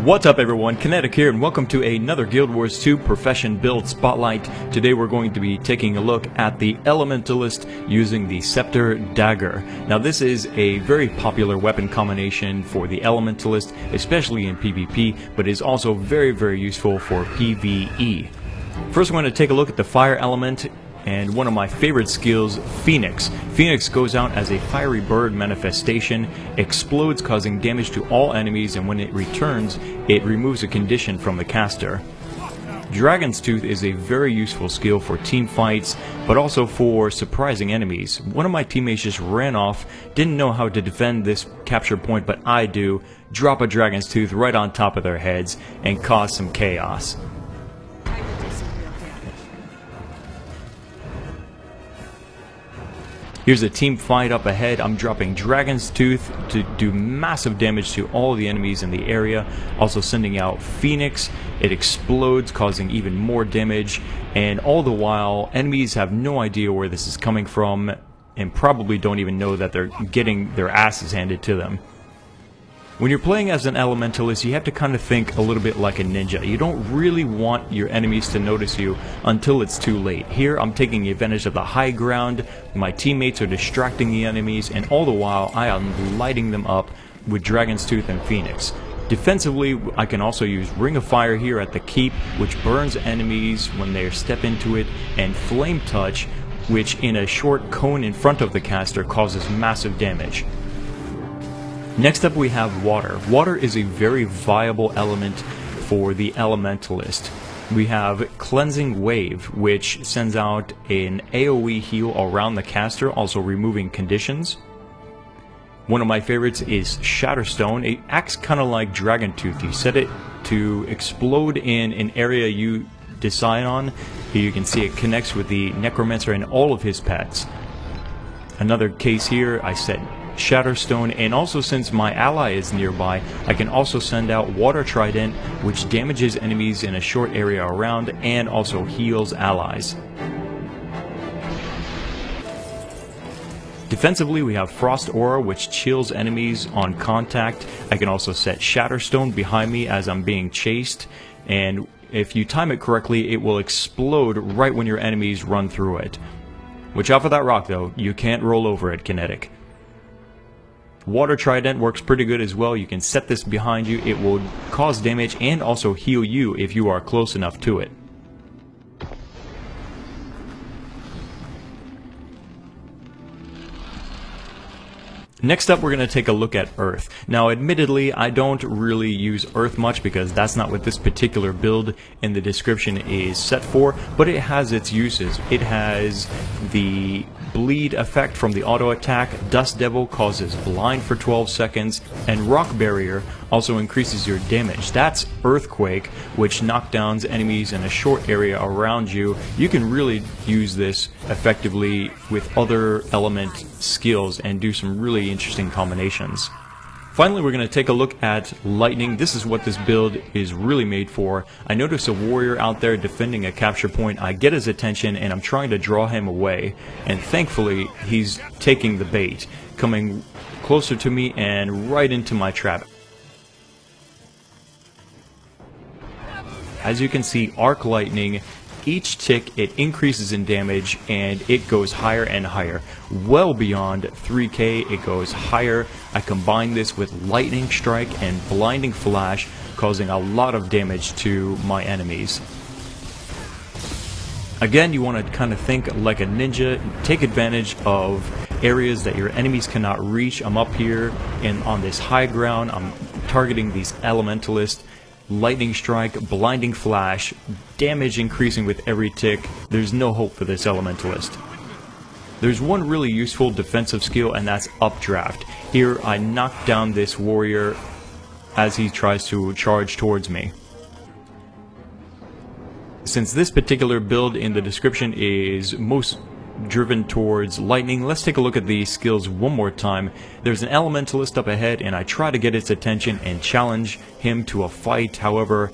What's up everyone, Kinetic here and welcome to another Guild Wars 2 Profession Build Spotlight. Today we're going to be taking a look at the Elementalist using the Scepter Dagger. Now this is a very popular weapon combination for the Elementalist, especially in PvP, but is also very useful for PvE. First we're going to take a look at the fire element. And one of my favorite skills, Phoenix. Phoenix goes out as a fiery bird manifestation, explodes causing damage to all enemies, and when it returns, it removes a condition from the caster. Dragon's Tooth is a very useful skill for team fights, but also for surprising enemies. One of my teammates just ran off, didn't know how to defend this capture point, but I do. Drop a Dragon's Tooth right on top of their heads and cause some chaos. Here's a team fight up ahead. I'm dropping Dragon's Tooth to do massive damage to all the enemies in the area. Also sending out Phoenix. It explodes, causing even more damage. And all the while, enemies have no idea where this is coming from and probably don't even know that they're getting their asses handed to them. When you're playing as an Elementalist, you have to kind of think a little bit like a ninja. You don't really want your enemies to notice you until it's too late. Here, I'm taking advantage of the high ground, my teammates are distracting the enemies, and all the while, I am lighting them up with Dragon's Tooth and Phoenix. Defensively, I can also use Ring of Fire here at the keep, which burns enemies when they step into it, and Flame Touch, which in a short cone in front of the caster causes massive damage. Next up we have water. Water is a very viable element for the Elementalist. We have Cleansing Wave, which sends out an AoE heal around the caster, also removing conditions. One of my favorites is Shatterstone. It acts kind of like Dragon Tooth. You set it to explode in an area you decide on. Here you can see it connects with the Necromancer and all of his pets. Another case here, I set Shatterstone, and also since my ally is nearby, I can also send out Water Trident, which damages enemies in a short area around and also heals allies. Defensively, we have Frost Aura, which chills enemies on contact. I can also set Shatterstone behind me as I'm being chased, and if you time it correctly, it will explode right when your enemies run through it. Watch out for that rock though, you can't roll over it, Kinetic. Water Trident works pretty good as well. You can set this behind you. It will cause damage and also heal you if you are close enough to it. Next up, we're going to take a look at Earth. Now, admittedly, I don't really use Earth much because that's not what this particular build in the description is set for, but it has its uses. It has the bleed effect from the auto attack, Dust Devil causes blind for 12 seconds, and Rock Barrier also increases your damage. That's Earthquake, which knockdowns enemies in a short area around you. You can really use this effectively with other element skills and do some really interesting combinations. Finally, we're going to take a look at Lightning. This is what this build is really made for. I notice a warrior out there defending a capture point. I get his attention and I'm trying to draw him away. And thankfully, he's taking the bait, coming closer to me and right into my trap. As you can see, Arc Lightning, each tick it increases in damage and it goes higher and higher. Well beyond 3k, it goes higher. I combine this with Lightning Strike and Blinding Flash, causing a lot of damage to my enemies. Again, you want to kind of think like a ninja, take advantage of areas that your enemies cannot reach. I'm up here and on this high ground, I'm targeting these Elementalists. Lightning Strike, Blinding Flash, damage increasing with every tick. There's no hope for this Elementalist. There's one really useful defensive skill, and that's Updraft. Here I knock down this warrior as he tries to charge towards me. Since this particular build in the description is most driven towards lightning, let's take a look at these skills one more time. There's an Elementalist up ahead and I try to get its attention and challenge him to a fight. However,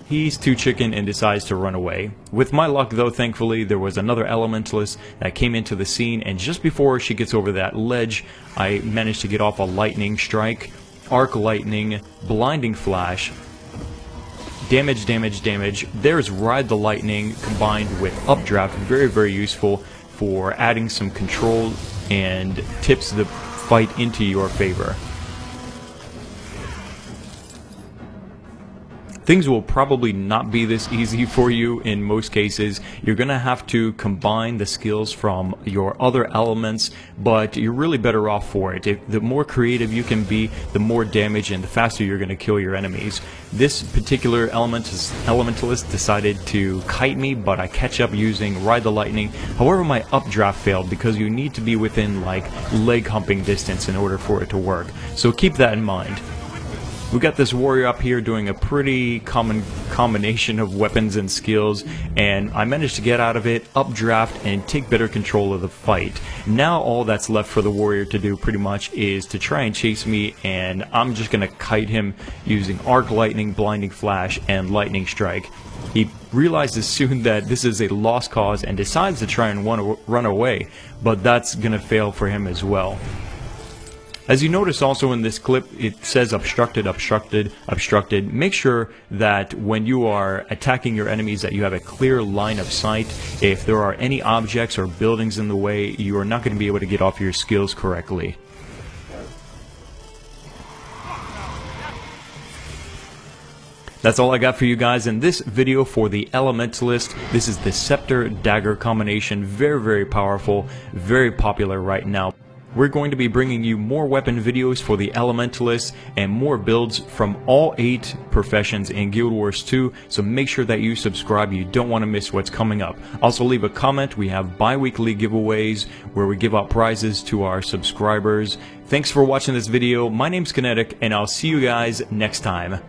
he's too chicken and decides to run away. With my luck though, thankfully, there was another Elementalist that came into the scene, and just before she gets over that ledge, I managed to get off a Lightning Strike, Arc Lightning, Blinding Flash, damage, damage, damage. There's Ride the Lightning combined with Updraft, very, very useful for adding some control and tips the fight into your favor. Things will probably not be this easy for you in most cases. You're going to have to combine the skills from your other elements, but you're really better off for it. The more creative you can be, the more damage and the faster you're going to kill your enemies. This particular elementalist decided to kite me, but I catch up using Ride the Lightning. However, my updraft failed because you need to be within like leg humping distance in order for it to work. So keep that in mind. We got this warrior up here doing a pretty common combination of weapons and skills, and I managed to get out of it, updraft, and take better control of the fight. Now all that's left for the warrior to do pretty much is to try and chase me, and I'm just going to kite him using Arc Lightning, Blinding Flash, and Lightning Strike. He realizes soon that this is a lost cause and decides to try and run away, but that's going to fail for him as well. As you notice also in this clip, it says obstructed, obstructed, obstructed. Make sure that when you are attacking your enemies that you have a clear line of sight. If there are any objects or buildings in the way, you are not going to be able to get off your skills correctly. That's all I got for you guys in this video for the Elementalist. This is the Scepter Dagger combination. Very, very powerful, very popular right now. We're going to be bringing you more weapon videos for the Elementalist and more builds from all 8 professions in Guild Wars 2, so make sure that you subscribe. You don't want to miss what's coming up. Also leave a comment. We have bi-weekly giveaways where we give out prizes to our subscribers. Thanks for watching this video. My name's Kinetic, and I'll see you guys next time.